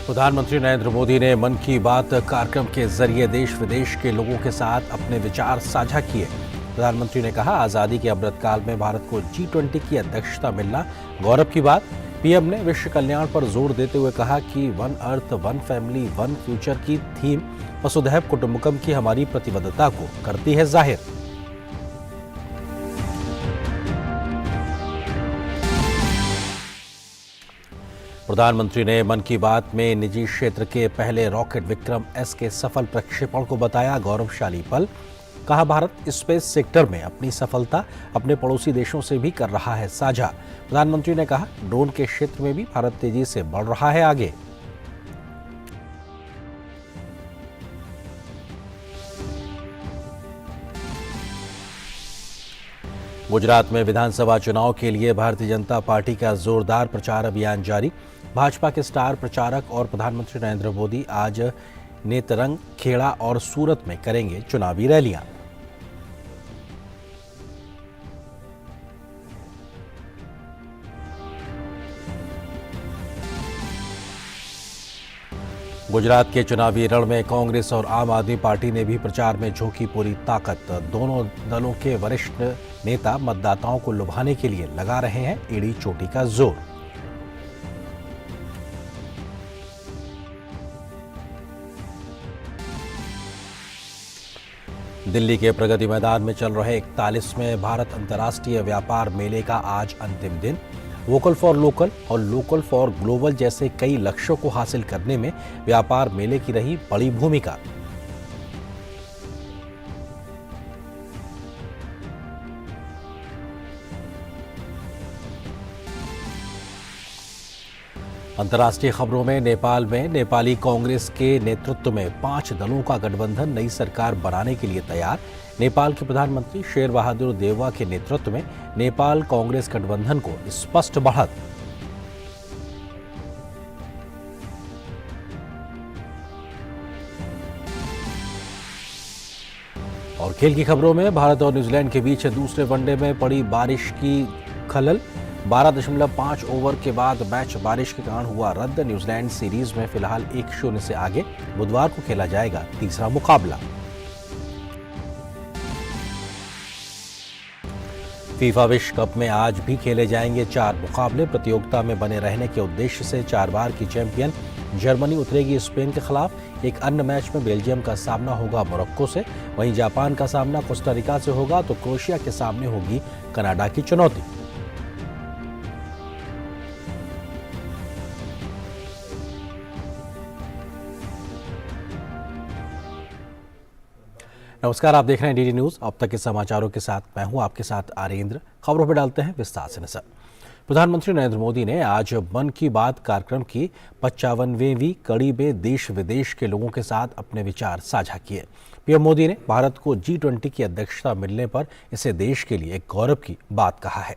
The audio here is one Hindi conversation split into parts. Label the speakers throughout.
Speaker 1: प्रधानमंत्री नरेंद्र मोदी ने मन की बात कार्यक्रम के जरिए देश विदेश के लोगों के साथ अपने विचार साझा किए। प्रधानमंत्री ने कहा, आजादी के अमृतकाल में भारत को G20 की अध्यक्षता मिलना गौरव की बात। पीएम ने विश्व कल्याण पर जोर देते हुए कहा कि one earth one family one future की थीम वसुधैव कुटुंबकम की हमारी प्रतिबद्धता को करती है जाहिर। प्रधानमंत्री ने मन की बात में निजी क्षेत्र के पहले रॉकेट विक्रम एस के सफल प्रक्षेपण को बताया गौरवशाली पल। कहा, भारत स्पेस सेक्टर में अपनी सफलता अपने पड़ोसी देशों से भी कर रहा है साझा। प्रधानमंत्री ने कहा, ड्रोन के क्षेत्र में भी भारत तेजी से बढ़ रहा है आगे। गुजरात में विधानसभा चुनाव के लिए भारतीय जनता पार्टी का जोरदार प्रचार अभियान जारी। भाजपा के स्टार प्रचारक और प्रधानमंत्री नरेंद्र मोदी आज नेत्रंग, खेड़ा और सूरत में करेंगे चुनावी रैलियां। गुजरात के चुनावी रण में कांग्रेस और आम आदमी पार्टी ने भी प्रचार में झोंकी पूरी ताकत। दोनों दलों के वरिष्ठ नेता मतदाताओं को लुभाने के लिए लगा रहे हैं एड़ी चोटी का जोर। दिल्ली के प्रगति मैदान में चल रहे 41वें भारत अंतर्राष्ट्रीय व्यापार मेले का आज अंतिम दिन। वोकल फॉर लोकल और लोकल फॉर ग्लोबल जैसे कई लक्ष्यों को हासिल करने में व्यापार मेले की रही बड़ी भूमिका। अंतर्राष्ट्रीय खबरों में नेपाल में नेपाली कांग्रेस के नेतृत्व में 5 दलों का गठबंधन नई सरकार बनाने के लिए तैयार। नेपाल के प्रधानमंत्री शेर बहादुर देउवा के नेतृत्व में नेपाल कांग्रेस गठबंधन को स्पष्ट बढ़त। और खेल की खबरों में भारत और न्यूजीलैंड के बीच दूसरे वनडे में पड़ी बारिश की खलल। 12.5 ओवर के बाद मैच बारिश के कारण हुआ रद्द। न्यूजीलैंड सीरीज में फिलहाल 1-0 से आगे। बुधवार को खेला जाएगा तीसरा मुकाबला। फीफा विश्व कप में आज भी खेले जाएंगे 4 मुकाबले। प्रतियोगिता में बने रहने के उद्देश्य से 4 बार की चैंपियन जर्मनी उतरेगी स्पेन के खिलाफ। एक अन्य मैच में बेल्जियम का सामना होगा मोरक्को से। वहीं जापान का सामना कोस्टारिका से होगा तो क्रोएशिया के सामने होगी कनाडा की चुनौती। नमस्कार, आप देख रहे हैं डीडी न्यूज। अब तक के समाचारों के साथ मैं हूं आपके साथ आरेंद्र। खबरों पर डालते हैं विस्तार से नजर। प्रधानमंत्री नरेंद्र मोदी ने आज मन की बात कार्यक्रम की 55वीं कड़ी में देश विदेश के लोगों के साथ अपने विचार साझा किए। पीएम मोदी ने भारत को G20 की अध्यक्षता मिलने पर इसे देश के लिए एक गौरव की बात कहा है।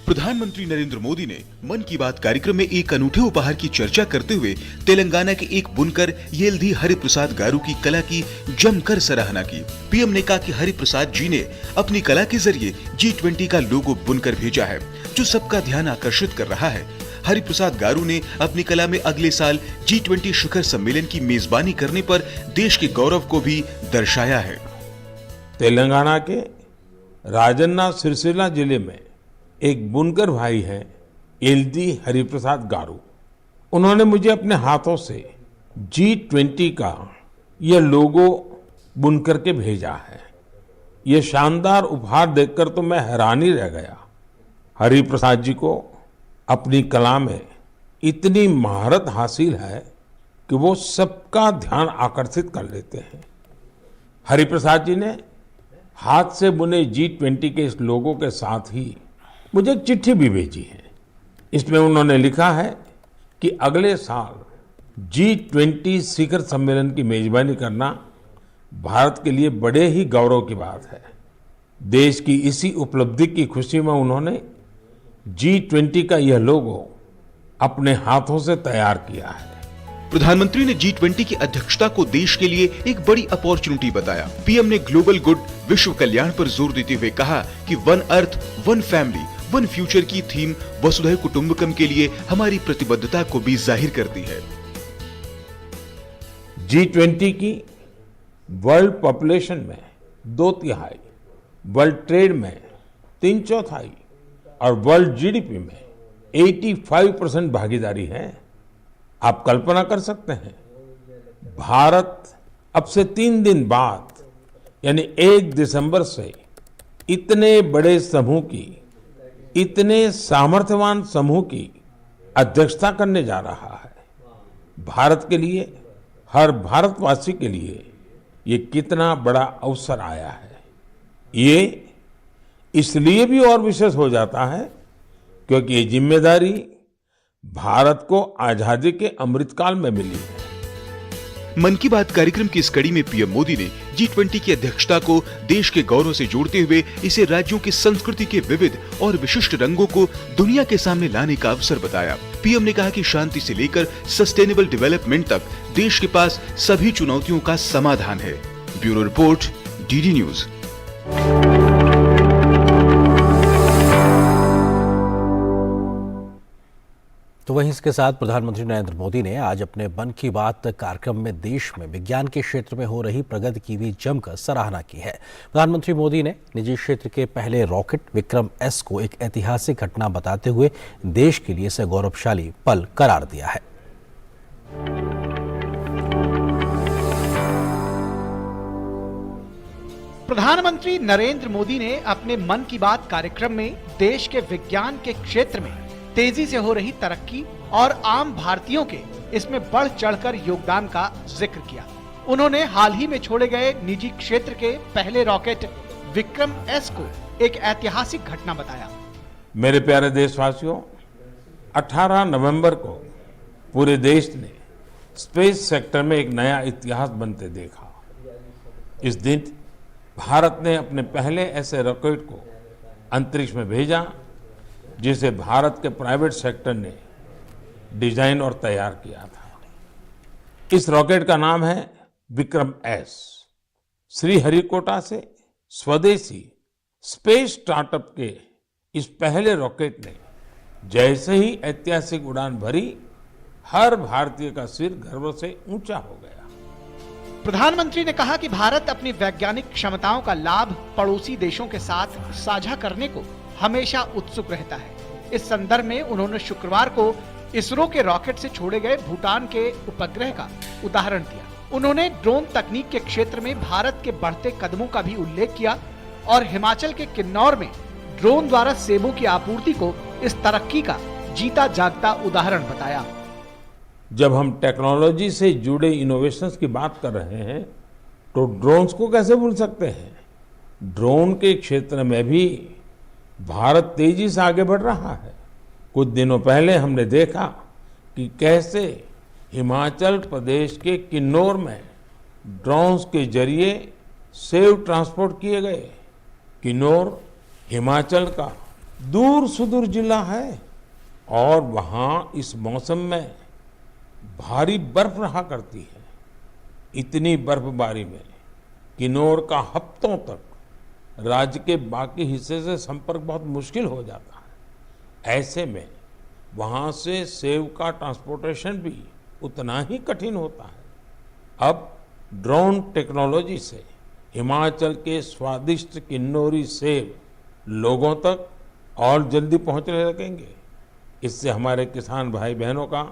Speaker 2: प्रधानमंत्री नरेंद्र मोदी ने मन की बात कार्यक्रम में एक अनूठे उपहार की चर्चा करते हुए तेलंगाना के एक बुनकर येल्धी हरिप्रसाद गारू की कला की जमकर सराहना की। पीएम ने कहा कि हरिप्रसाद जी ने अपनी कला के जरिए G20 का लोगो बुनकर भेजा है, जो सबका ध्यान आकर्षित कर रहा है। हरिप्रसाद गारू ने अपनी कला में अगले साल G20 शिखर सम्मेलन की मेजबानी करने पर देश के गौरव को भी दर्शाया है।
Speaker 3: तेलंगाना के राजन्ना सिरसिला जिले में एक बुनकर भाई हैं येल्धी हरिप्रसाद गारू। उन्होंने मुझे अपने हाथों से G20 का यह लोगो बुनकर के भेजा है। यह शानदार उपहार देखकर तो मैं हैरान ही रह गया। हरिप्रसाद जी को अपनी कला में इतनी महारत हासिल है कि वो सबका ध्यान आकर्षित कर लेते हैं। हरिप्रसाद जी ने हाथ से बुने G20 के इस लोगो के साथ ही मुझे एक चिट्ठी भी भेजी है। इसमें उन्होंने लिखा है कि अगले साल G20 शिखर सम्मेलन की मेजबानी करना भारत के लिए बड़े ही गौरव की बात है। देश की इसी उपलब्धि की खुशी में उन्होंने G20 का यह लोगो अपने हाथों से तैयार किया है।
Speaker 2: प्रधानमंत्री ने G20 की अध्यक्षता को देश के लिए एक बड़ी अपॉर्चुनिटी बताया। पीएम ने ग्लोबल गुड, विश्व कल्याण पर जोर देते हुए कहा कि one earth, one family, one future की थीम वसुधैव कुटुंबकम के लिए हमारी प्रतिबद्धता को भी जाहिर करती है।
Speaker 3: G20 की वर्ल्ड पॉपुलेशन में 2/3, वर्ल्ड ट्रेड में 3/4 और वर्ल्ड जीडीपी में 85% भागीदारी है। आप कल्पना कर सकते हैं, भारत अब से 3 दिन बाद यानी 1 दिसंबर से इतने बड़े समूह की, इतने सामर्थ्यवान समूह की अध्यक्षता करने जा रहा है। भारत के लिए, हर भारतवासी के लिए ये कितना बड़ा अवसर आया है। ये इसलिए भी और विशेष हो जाता है क्योंकि ये जिम्मेदारी भारत को आजादी के अमृतकाल में मिली है।
Speaker 2: मन की बात कार्यक्रम की इस कड़ी में पीएम मोदी ने G20 की अध्यक्षता को देश के गौरव से जोड़ते हुए इसे राज्यों की संस्कृति के विविध और विशिष्ट रंगों को दुनिया के सामने लाने का अवसर बताया। पीएम ने कहा कि शांति से लेकर सस्टेनेबल डेवलपमेंट तक देश के पास सभी चुनौतियों का समाधान है। Bureau report, DD news.
Speaker 1: तो वहीं इसके साथ प्रधानमंत्री नरेंद्र मोदी ने आज अपने मन की बात कार्यक्रम में देश में विज्ञान के क्षेत्र में हो रही प्रगति की भी जमकर सराहना की है। प्रधानमंत्री मोदी ने निजी क्षेत्र के पहले रॉकेट विक्रम एस को एक ऐतिहासिक घटना बताते हुए देश के लिए इसे गौरवशाली पल करार दिया है।
Speaker 4: प्रधानमंत्री नरेंद्र मोदी ने अपने मन की बात कार्यक्रम में देश के विज्ञान के क्षेत्र में तेजी से हो रही तरक्की और आम भारतीयों के इसमें बढ़ चढ़कर योगदान का जिक्र किया। उन्होंने हाल ही में छोड़े गए निजी क्षेत्र के पहले रॉकेट विक्रम एस को एक ऐतिहासिक घटना बताया।
Speaker 3: मेरे प्यारे देशवासियों, 18 नवंबर को पूरे देश ने स्पेस सेक्टर में एक नया इतिहास बनते देखा। इस दिन भारत ने अपने पहले ऐसे रॉकेट को अंतरिक्ष में भेजा जिसे भारत के प्राइवेट सेक्टर ने डिजाइन और तैयार किया था। इस रॉकेट का नाम है विक्रम एस। श्रीहरिकोटा से स्वदेशी स्पेस स्टार्टअप के इस पहले रॉकेट ने जैसे ही ऐतिहासिक उड़ान भरी, हर भारतीय का सिर गर्व से ऊंचा हो गया।
Speaker 4: प्रधानमंत्री ने कहा कि भारत अपनी वैज्ञानिक क्षमताओं का लाभ पड़ोसी देशों के साथ साझा करने को हमेशा उत्सुक रहता है। इस संदर्भ में उन्होंने शुक्रवार को इसरो के रॉकेट से छोड़े गए भूटान के उपग्रह का उदाहरण दिया। उन्होंने ड्रोन तकनीक के क्षेत्र में भारत के बढ़ते कदमों का भी उल्लेख किया और हिमाचल के किन्नौर में ड्रोन द्वारा सेबों की आपूर्ति को इस तरक्की का जीता जागता उदाहरण बताया।
Speaker 3: जब हम टेक्नोलॉजी से जुड़े इनोवेशंस की बात कर रहे हैं तो ड्रोन्स को कैसे भूल सकते हैं। ड्रोन के क्षेत्र में भी भारत तेजी से आगे बढ़ रहा है। कुछ दिनों पहले हमने देखा कि कैसे हिमाचल प्रदेश के किन्नौर में ड्रोन्स के जरिए सेब ट्रांसपोर्ट किए गए। किन्नौर हिमाचल का दूर सुदूर जिला है और वहाँ इस मौसम में भारी बर्फ रहा करती है। इतनी बर्फबारी में किन्नौर का हफ्तों तक राज्य के बाकी हिस्से से संपर्क बहुत मुश्किल हो जाता है। ऐसे में वहाँ से सेब का ट्रांसपोर्टेशन भी उतना ही कठिन होता है। अब ड्रोन टेक्नोलॉजी से हिमाचल के स्वादिष्ट किन्नौरी सेब लोगों तक और जल्दी पहुँचने लगेंगे। इससे हमारे किसान भाई बहनों का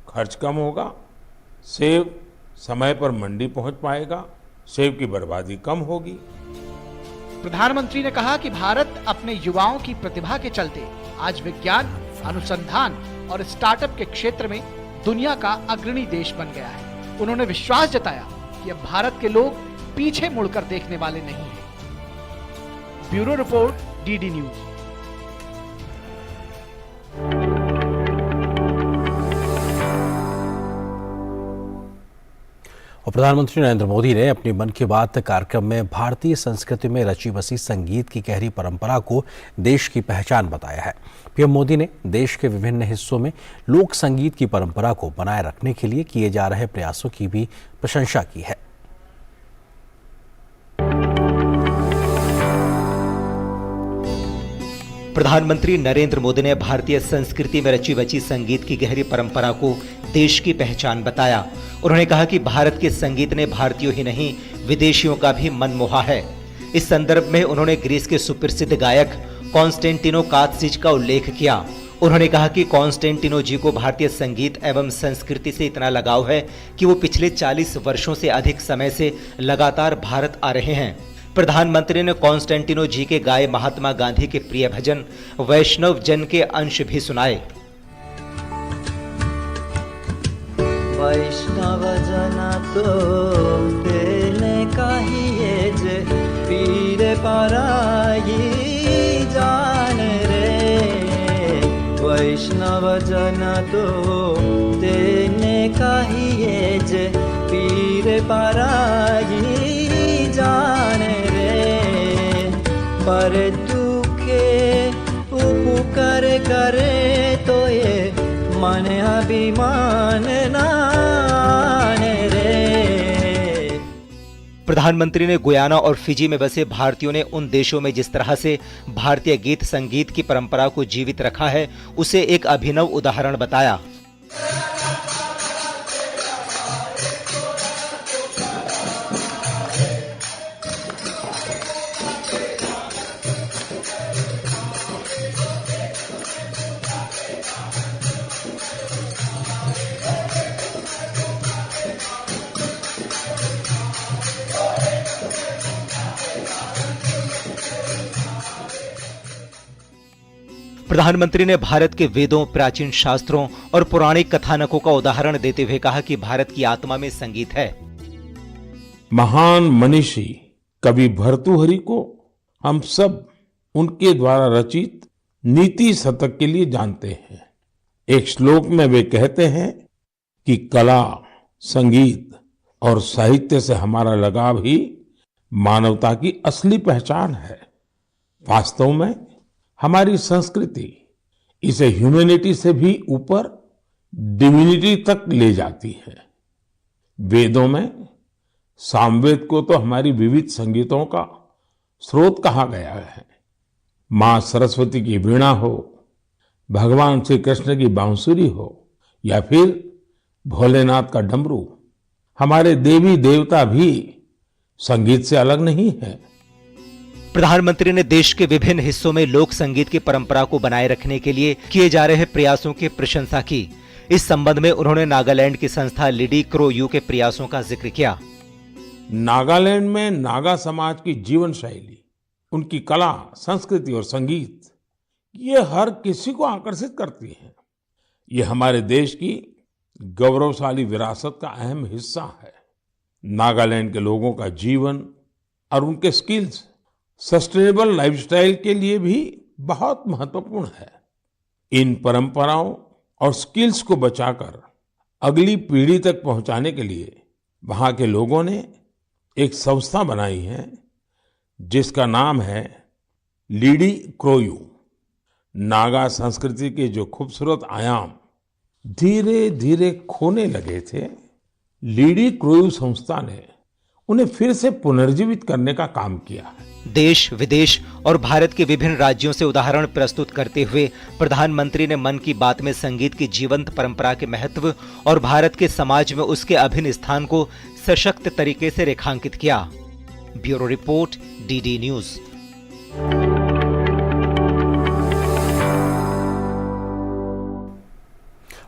Speaker 3: खर्च कम होगा, सेब समय पर मंडी पहुँच पाएगा, सेब की बर्बादी कम होगी।
Speaker 4: प्रधानमंत्री ने कहा कि भारत अपने युवाओं की प्रतिभा के चलते आज विज्ञान, अनुसंधान और स्टार्टअप के क्षेत्र में दुनिया का अग्रणी देश बन गया है। उन्होंने विश्वास जताया कि अब भारत के लोग पीछे मुड़कर देखने वाले नहीं हैं। Bureau report, DD news.
Speaker 1: और प्रधानमंत्री नरेंद्र मोदी ने अपनी मन की बात कार्यक्रम में भारतीय संस्कृति में रची बसी संगीत की गहरी परंपरा को देश की पहचान बताया है। पीएम मोदी ने देश के विभिन्न हिस्सों में लोक संगीत की परंपरा को बनाए रखने के लिए किए जा रहे प्रयासों की भी प्रशंसा की है।
Speaker 5: प्रधानमंत्री नरेंद्र मोदी ने भारतीय संस्कृति में रची बची संगीत की गहरी परंपरा को देश की पहचान बताया। उन्होंने कहा कि भारत के संगीत ने भारतीयों ही नहीं विदेशियों का भी मन मोहा है। इस संदर्भ में उन्होंने ग्रीस के सुप्रसिद्ध गायक कॉन्स्टेंटिनो कात्सिज का उल्लेख किया। उन्होंने कहा कि कॉन्स्टेंटिनो जी को भारतीय संगीत एवं संस्कृति से इतना लगाव है कि वो पिछले 40 वर्षों से अधिक समय से लगातार भारत आ रहे हैं। प्रधानमंत्री ने कॉन्स्टेंटिनो जी के गाए महात्मा गांधी के प्रिय भजन वैष्णव जन के अंश भी सुनाए।
Speaker 6: वैष्णव जन तो तेने कहिए जे पीर पराई जान रे। वैष्णव जन तो तेने कहिए जे पीर पराई जान रे। पर दुखे उपकार करे तो ये मन अभिमान नान रे।
Speaker 5: प्रधानमंत्री ने गुयाना और फिजी में बसे भारतीयों ने उन देशों में जिस तरह से भारतीय गीत संगीत की परंपरा को जीवित रखा है उसे एक अभिनव उदाहरण बताया। प्रधानमंत्री ने भारत के वेदों, प्राचीन शास्त्रों और पौराणिक कथानकों का उदाहरण देते हुए कहा कि भारत की आत्मा में संगीत है।
Speaker 3: महान मनीषी कवि भर्तृहरि को हम सब उनके द्वारा रचित नीति शतक के लिए जानते हैं। एक श्लोक में वे कहते हैं कि कला, संगीत और साहित्य से हमारा लगाव ही मानवता की असली पहचान है। वास्तव में हमारी संस्कृति इसे ह्यूमैनिटी से भी ऊपर डिविनिटी तक ले जाती है। वेदों में सामवेद को तो हमारी विविध संगीतों का स्रोत कहा गया है। मां सरस्वती की वीणा हो, भगवान श्री कृष्ण की बांसुरी हो या फिर भोलेनाथ का डमरू, हमारे देवी देवता भी संगीत से अलग नहीं है।
Speaker 5: प्रधानमंत्री ने देश के विभिन्न हिस्सों में लोक संगीत की परंपरा को बनाए रखने के लिए किए जा रहे प्रयासों की प्रशंसा की। इस संबंध में उन्होंने नागालैंड की संस्था लिडी क्रो यू के प्रयासों का जिक्र किया।
Speaker 3: नागालैंड में नागा समाज की जीवन शैली, उनकी कला, संस्कृति और संगीत, ये हर किसी को आकर्षित करती है। ये हमारे देश की गौरवशाली विरासत का अहम हिस्सा है। नागालैंड के लोगों का जीवन और उनके स्किल्स सस्टेनेबल लाइफस्टाइल के लिए भी बहुत महत्वपूर्ण है। इन परंपराओं और स्किल्स को बचाकर अगली पीढ़ी तक पहुंचाने के लिए वहां के लोगों ने एक संस्था बनाई है जिसका नाम है लिडी क्रो यू। नागा संस्कृति के जो खूबसूरत आयाम धीरे धीरे खोने लगे थे, लिडी क्रो यू संस्था ने उन्हें फिर से पुनर्जीवित करने का काम किया है।
Speaker 5: देश, विदेश और भारत के विभिन्न राज्यों से उदाहरण प्रस्तुत करते हुए प्रधानमंत्री ने मन की बात में संगीत की जीवंत परंपरा के महत्व और भारत के समाज में उसके अभिन्न स्थान को सशक्त तरीके से रेखांकित किया। Bureau report, DD news.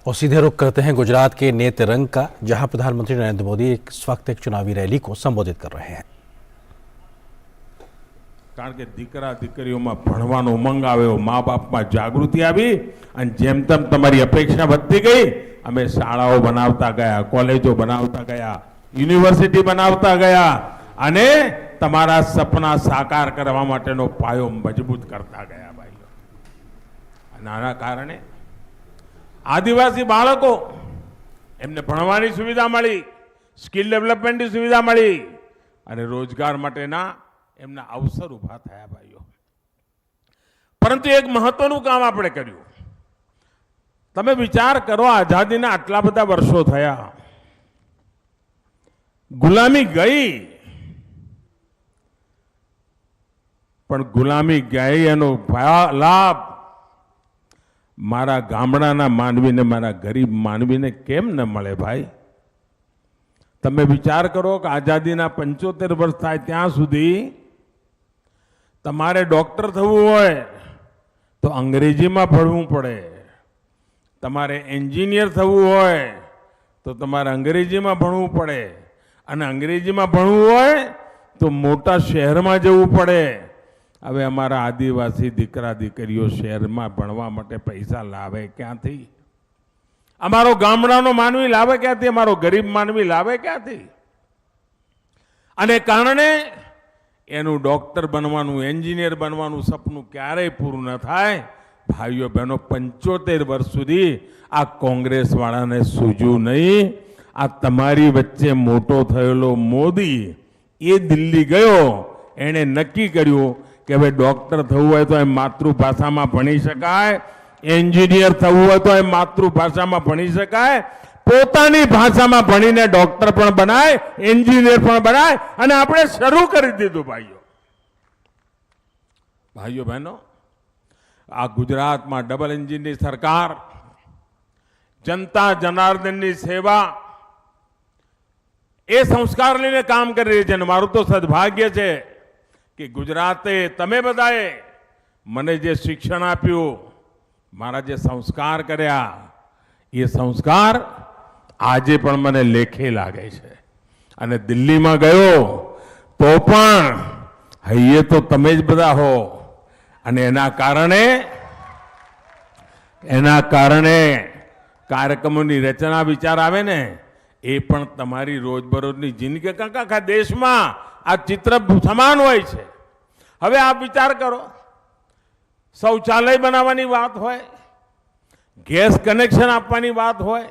Speaker 1: और सीधे रुख करते हैं गुजरात के नेत्रंग का, जहां प्रधानमंत्री नरेंद्र मोदी इस वक्त एक चुनावी रैली को संबोधित कर रहे हैं।
Speaker 3: કારણ કે દીકરા દીકરીઓમાં ભણવાનો ઉમંગ આવ્યો, મા બાપમાં જાગૃતિ આવી અને જેમ તેમ તમારી અપેક્ષા વધતી ગઈ, અમે શાળાઓ બનાવતા ગયા, કોલેજો બનાવતા ગયા, યુનિવર્સિટી બનાવતા ગયા અને તમારા સપના સાકાર કરવા માટેનો પાયો મજબૂત કરતા ગયા ભાઈઓ। આના કારણે આદિવાસી બાળકો એમને ભણવાની સુવિધા મળી, સ્કિલ ડેવલપમેન્ટની સુવિધા મળી અને રોજગાર માટેના એમના અવસર ઊભા થયા ભાઈઓ. પરંતુ એક મહત્વનું કામ આપણે કર્યું. તમે વિચાર કરો, આઝાદીના આટલા બધા વર્ષો થયા, ગુલામી ગઈ, પણ ગુલામી ગઈ એનો લાભ મારા ગામડાના માનવીને, મારા ગરીબ માનવીને કેમ ન મળે ભાઈ? તમે વિચાર કરો કે આઝાદીના 75 વર્ષ થાય ત્યાં સુધી તમારે ડોક્ટર થવું હોય તો અંગ્રેજીમાં ભણવું પડે, તમારે એન્જિનિયર થવું હોય તો તમારે અંગ્રેજીમાં ભણવું પડે, અને અંગ્રેજીમાં ભણવું હોય તો મોટા શહેરમાં જવું પડે. હવે અમારા આદિવાસી દીકરા દીકરીઓ શહેરમાં ભણવા માટે પૈસા લાવે ક્યાંથી? અમારો ગામડાનો માનવી લાવે ક્યાંથી? અમારો ગરીબ માનવી લાવે ક્યાંથી? અને કારણે એનું ડોક્ટર બનવાનું, એન્જિનિયર બનવાનું સપનું ક્યારેય પૂરું ન થાય. ભાઈઓ બહેનો, 75 વર્ષ સુધી આ કોંગ્રેસ વાળાને સૂઝ્યું નહીં. આ તમારી વચ્ચે મોટો થયેલો મોદી એ દિલ્હી ગયો, એણે નક્કી કર્યું કે હવે ડોક્ટર થવું હોય તો એ માતૃભાષામાં ભણી શકાય, એન્જિનિયર થવું હોય તો એ માતૃભાષામાં ભણી શકાય. પોતાની ભાષામાં ભણીને ડોક્ટર પણ બનાય, એન્જિનિયર પણ બનાય, અને આપણે શરૂ કરી દીધું ભાઈઓ. ભાઈઓ બહેનો, આ ગુજરાતમાં ડબલ એન્જિનની સરકાર, જનતા જનાર્દનની સેવા, એ સંસ્કાર લઈને કામ કરી રહી છે. અને મારું તો સદભાગ્ય છે કે ગુજરાતે, તમે બધાએ મને જે શિક્ષણ આપ્યું, મારા જે સંસ્કાર કર્યા, એ સંસ્કાર આજે પણ મને લેખે લાગે છે. અને દિલ્હીમાં ગયો તો પણ હૈયે તો તમે જ બધા હો, અને એના કારણે કાર્યક્રમોની રચના વિચાર આવે ને, એ પણ તમારી રોજબરોજની જિંદગી, આખા દેશમાં આ ચિત્ર સમાન હોય છે. હવે આપ વિચાર કરો, શૌચાલય બનાવવાની વાત હોય, ગેસ કનેક્શન આપવાની વાત હોય,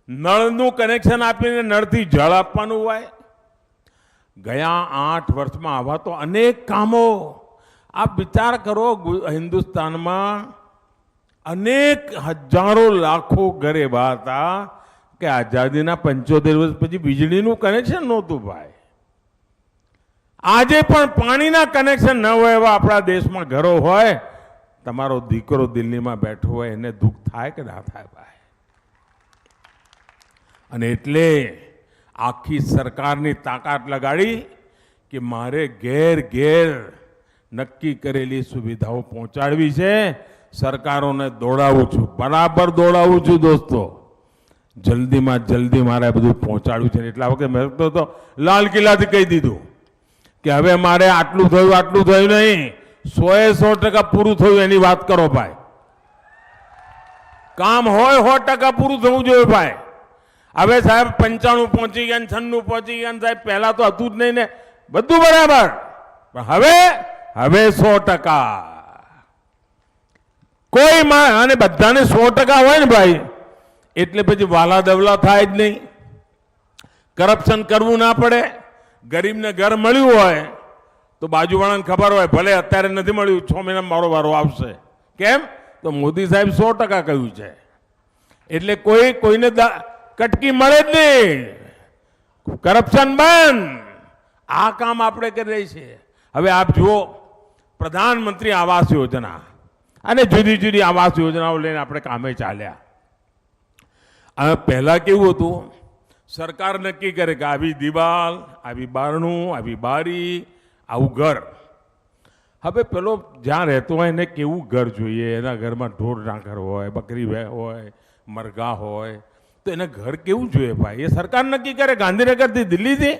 Speaker 3: નળનું કનેક્શન આપીને નળથી જળ આપવાનું હોય, ગયા 8 વર્ષમાં આવા તો અનેક કામો. આપ વિચાર કરો, હિન્દુસ્તાનમાં અનેક હજારો લાખો ઘર એવા હતા કે આઝાદીના 75 વર્ષ પછી વીજળીનું કનેક્શન નહોતું ભાઈ. આજે પણ પાણીના કનેક્શન ન હોય એવા આપણા દેશમાં ઘરો હોય. તમારો દીકરો દિલ્હીમાં બેઠો હોય, એને દુઃખ થાય કે ના થાય ભાઈ? અને એટલે આખી સરકારની તાકાત લગાડી કે મારે ઘેર ઘેર નક્કી કરેલી સુવિધાઓ પહોંચાડવી છે. સરકારોને દોડાવું છું, બરાબર દોડાવું છું દોસ્તો. જલ્દીમાં જલ્દી મારે બધું પહોંચાડવું છે. એટલા વખતે મેં તો લાલ કિલ્લાથી કહી દીધું કે હવે મારે આટલું થયું નહીં, 100% પૂરું થયું એની વાત કરો ભાઈ. કામ હોય 100% પૂરું થવું જોઈએ ભાઈ. હવે સાહેબ 95 પહોંચી ગયા, 96 પહોંચી ગયા, સાહેબ પહેલા તો હતું જ નહીં ને, બધું બરાબર. પણ હવે 100%. કોઈ માં, અને બધાને 100% હોય ને ભાઈ, એટલે પછી વાલા દવલા થાય જ નહીં, કરપ્શન કરવું ના પડે. ગરીબને ઘર મળ્યું હોય તો બાજુવાળાને ખબર હોય, ભલે અત્યારે નથી મળ્યું, 6 મહિનામાં મારો વારો આવશે. કેમ? તો મોદી સાહેબ 100% કહ્યું છે. એટલે કોઈને કટકી મળે જ નહીં, કરપ્શન બંધ. આ કામ આપણે કરી રહી છે. હવે આપ જુઓ, પ્રધાનમંત્રી આવાસ યોજના અને જુદી જુદી આવાસ યોજનાઓ લઈને આપણે કામે ચાલ્યા. હવે પહેલા કેવું હતું, સરકાર નક્કી કરે કે આવી દિવાલ, આવી બારણું, આવી બારી, આવું ઘર. હવે પેલો જ્યાં રહેતો હોય એને કેવું ઘર જોઈએ? એના ઘરમાં ઢોર ઢાંખર હોય, બકરી હોય, મરઘા હોય, તો એને ઘર કેવું જોઈએ ભાઈ? એ સરકાર નક્કી કરે, ગાંધીનગરથી દિલ્હીથી.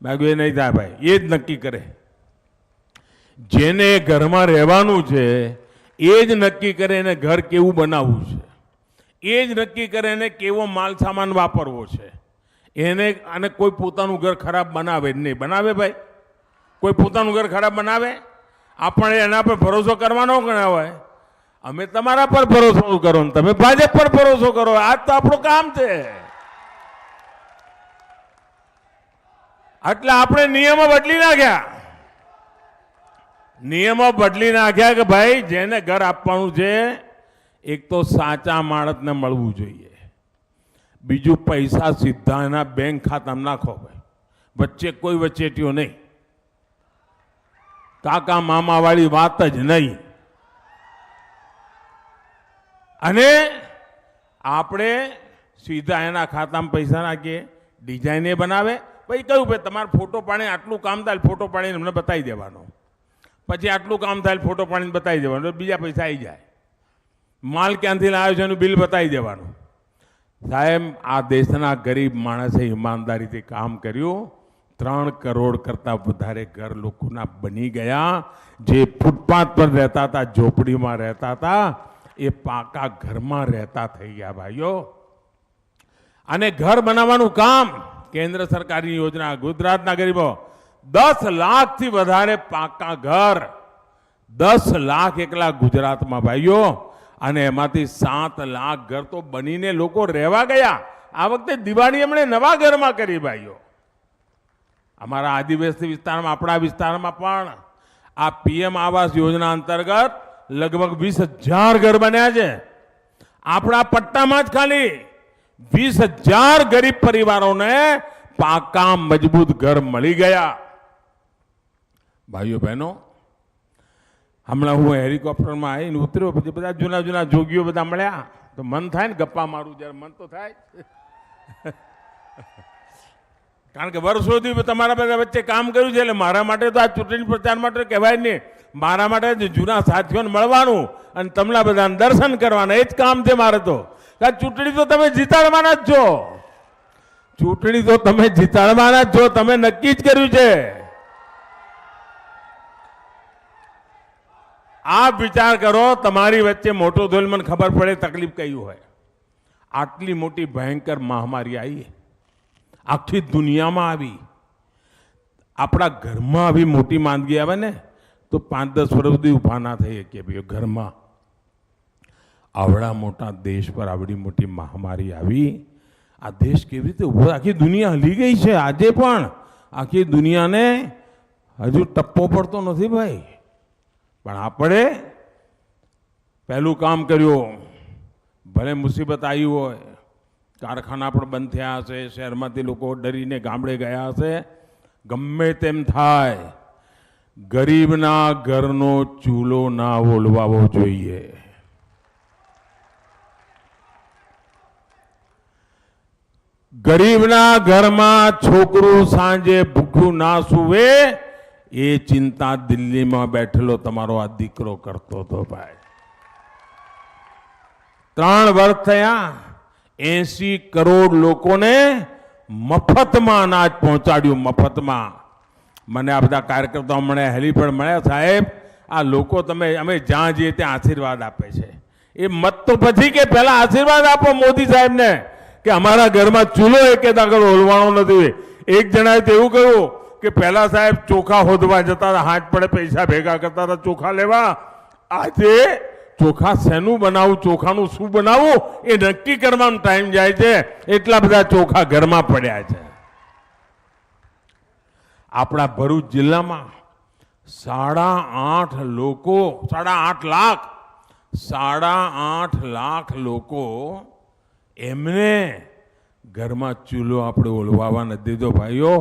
Speaker 3: મેં કહ્યું એ નહીં થાય ભાઈ, એ જ નક્કી કરે. જેને ઘરમાં રહેવાનું છે એ જ નક્કી કરે એને ઘર કેવું બનાવવું છે, એ જ નક્કી કરે એને કેવો માલ સામાન વાપરવો છે. એને અને કોઈ પોતાનું ઘર ખરાબ બનાવે જ નહીં. બનાવે ભાઈ? કોઈ પોતાનું ઘર ખરાબ બનાવે? આપણે એના પર ભરોસો કરવાનો કે ના હોય? અમે તમારા પર ભરોસો કરો ને તમે ભાજપ પર ભરોસો કરો. આ તો આપણું કામ છે. એટલે આપણે નિયમો બદલી નાખ્યા કે ભાઈ જેને ઘર આપવાનું છે એક તો સાચા માણસને મળવું જોઈએ, બીજું પૈસા સીધા એના બેંક ખાતામાં નાખો ભાઈ, વચ્ચે કોઈ વચેટીઓ નહીં, કાકા મામા વાળી વાત જ નહીં. અને આપણે સીધા એના ખાતામાં પૈસા નાખીએ, ડિઝાઇન એ બનાવે, પછી કહ્યું ભાઈ તમારે ફોટો પાડીને આટલું કામ થાય, ફોટો પાડીને અમને બતાવી દેવાનો, પછી આટલું કામ થાય ફોટો પાડીને બતાવી દેવાનું, બીજા પૈસા આવી જાય, માલ ક્યાંથી લાવ્યો છે એનું બિલ બતાવી દેવાનું. સાહેબ આ દેશના ગરીબ માણસે ઈમાનદારીથી કામ કર્યું, 3 કરોડ કરતા વધારે ઘર લોકોના બની ગયા. જે ફૂટપાથ પર રહેતા હતા, ઝોપડીમાં રહેતા હતા, એ પાકા ઘરમાં રહેતા થઈ ગયા ભાઈઓ. અને ઘર બનાવવાનું કામ કેન્દ્ર સરકારની યોજના, ગુજરાતના ગરીબો 10 લાખથી વધારે પાકા ઘર, 10 લાખ એકલા ગુજરાતમાં ભાઈઓ, અને એમાંથી 7 લાખ ઘર તો બનીને લોકો રહેવા ગયા. આ વખતે દિવાળી એમણે નવા ઘરમાં કરી ભાઈઓ. અમારા આદિવાસી વિસ્તારમાં, આપણા વિસ્તારમાં પણ આ પીએમ આવાસ યોજના અંતર્ગત લગભગ 20,000 ઘર બન્યા છે. આપણા પટ્ટામાં જ ખાલી 20,000 ગરીબ પરિવારોને પાકા મજબૂત ઘર મળી ગયા. ભાઈઓ બહેનો, હમણાં હું હેલિકોપ્ટરમાં આવીને ઉતર્યો, પછી બધા જૂના જૂના જોગીઓ બધા મળ્યા, તો મન થાય ને ગપ્પા મારું, જ્યારે મન તો થાય. કારણ કે વર્ષોથી તમારા બધા વચ્ચે કામ કર્યું છે, એટલે મારા માટે તો આ ચૂંટણી પ્રચાર માટે કહેવાય નહીં, મારા માટે જૂના સાથીઓને મળવાનું અને તમને બધાને દર્શન કરવાના, એ જ કામ છે મારે તો. ચૂંટણી તો તમે જીતાડવાના જ છો, ચૂંટણી તો તમે જીતાડવાના જ છો, તમે નક્કી જ કર્યું છે. આપ વિચાર કરો, તમારી વચ્ચે મોટો ધોલ, મને ખબર પડે તકલીફ કઈ હોય. આટલી મોટી ભયંકર મહામારી આવી, આખી દુનિયામાં આવી, આપણા ઘરમાં આવી મોટી માંદગી આવે ને તો 5-10 વર્ષ સુધી ઊભા ના થઈ શકીએ ભાઈ. ઘરમાં આવડા મોટા દેશ પર આવડી મોટી મહામારી આવી, આ દેશ કેવી રીતે ઉભો, આખી દુનિયા હલી ગઈ છે. આજે પણ આખી દુનિયાને હજુ ટપ્પો પડતો નથી ભાઈ. પણ આપણે પહેલું કામ કર્યું, ભલે મુસીબત આવી હોય, કારખાના પણ બંધ થયા હશે, શહેરમાંથી લોકો ડરીને ગામડે ગયા હશે, ગમે તેમ થાય, ગરીબના ઘરનો ચૂલો ના ઓલવાવો જોઈએ. ગરીબના ઘરમાં છોકરું સાંજે ભૂખ્યું ના સૂવે, એ ચિંતા દિલ્હીમાં બેઠેલો તમારો આ દીકરો કરતો હતો ભાઈ. 3 વર્ષ થયા, 80 કરોડ લોકોને મફતમાં અનાજ પહોંચાડ્યું, મફતમાં. મને આ બધા કાર્યકર્તાઓ મળ્યા, હેલીપેડ મળ્યા, સાહેબ આ લોકો તમે અમે જ્યાં જઈએ ત્યાં આશીર્વાદ આપે છે. એ મત તો પછી કે પહેલા આશીર્વાદ આપો મોદી સાહેબને કે અમારા ઘરમાં ચૂલો એક આગળ ઓલવાનો નથી. એક જણાએ તો એવું કહ્યું કે પહેલા સાહેબ ચોખા હોદવા જતા હતા, હાથ પડે પૈસા ભેગા કરતા હતા ચોખા લેવા. આજે ચોખા શેનું બનાવું, ચોખાનું શું બનાવવું એ નક્કી કરવાનો ટાઈમ જાય છે, એટલા બધા ચોખા ઘરમાં પડ્યા છે. આપણા ભરૂચ જિલ્લામાં 8.5 લાખ લોકો એમને ઘરમાં ચૂલો આપણે ઓલવાવા નથી દીધો ભાઈઓ.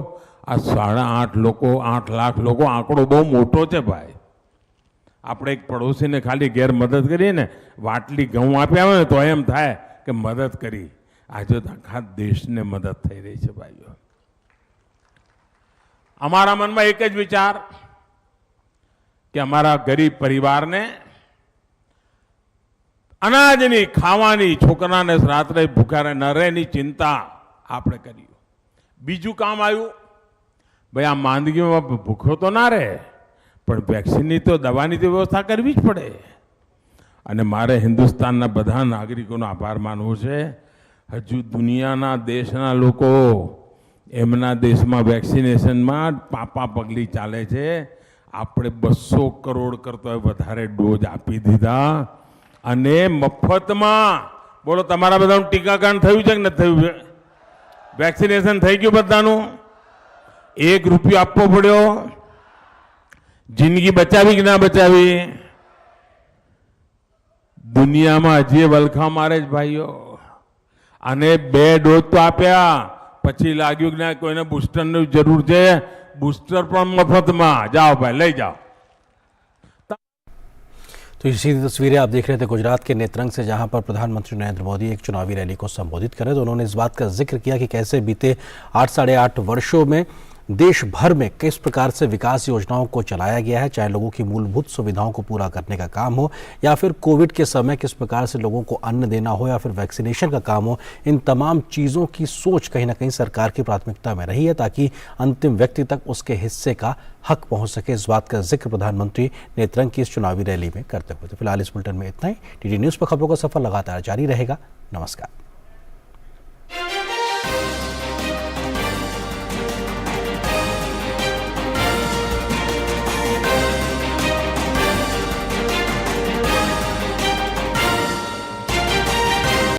Speaker 3: આ 8 લાખ લોકો આંકડો બહુ મોટો છે ભાઈ. આપણે એક પડોશીને ખાલી ઘેર મદદ કરીએ ને, વાટલી ઘઉં આપ્યા હોય ને તો એમ થાય કે મદદ કરી. આજે તો આખા દેશને મદદ થઈ રહી છે ભાઈઓ. અમારા મનમાં એક જ વિચાર કે અમારા ગરીબ પરિવારને અનાજની, ખાવાની, છોકરાને રાત્રે ભૂખ્યા ન રહે એની ચિંતા આપણે કરી. બીજું કામ આવ્યું, ભાઈ આ માંદગીમાં ભૂખ્યો તો ના રહે, પણ વેક્સિનની તો દવાની તો વ્યવસ્થા કરવી જ પડે. અને મારે હિન્દુસ્તાનના બધા નાગરિકોનો આભાર માનવો છે. હજુ દુનિયાના દેશના લોકો એમના દેશમાં વેક્સિનેશનમાં પાપા પગલી ચાલે છે. આપણે 200 કરોડ કરતો વધારે ડોઝ આપી દીધા અને મફતમાં. બોલો તમારા બધાનું ટીકાકરણ થયું છે કે નથી થયું? વેક્સિનેશન થઈ ગયું બધાનું? एक रुपया आपको પડ્યો જિંદગી બચાવી કે ના બચાવી દુનિયામાં હજી વલખા મારે જ ભાઈઓ અને 2 ડોઝ તો આપ્યા પછી લાગ્યું કે ના કોઈને બૂસ્ટરની જરૂર છે બૂસ્ટર પણ મફતમાં જાઓ ભાઈ લઈ જાઓ।
Speaker 1: तो इसी तस्वीरें आप देख रहे थे गुजरात के नेत्रंग से, जहां पर प्रधानमंत्री नरेंद्र मोदी एक चुनावी रैली को संबोधित करें तो उन्होंने इस बात का जिक्र किया कि कैसे बीते 8-8.5 वर्षों में देश भर में किस प्रकार से विकास योजनाओं को चलाया गया है, चाहे लोगों की मूलभूत सुविधाओं को पूरा करने का काम हो या फिर कोविड के समय किस प्रकार से लोगों को अन्न देना हो या फिर वैक्सीनेशन का काम हो। इन तमाम चीज़ों की सोच कहीं ना कहीं सरकार की प्राथमिकता में रही है ताकि अंतिम व्यक्ति तक उसके हिस्से का हक पहुंच सके। इस बात का जिक्र प्रधानमंत्री नेत्रंग की इस चुनावी रैली में करते हुए। तो फिलहाल इस बुलेटिन में इतना ही। टीडी न्यूज़ पर खबरों का सफर लगातार जारी रहेगा। नमस्कार।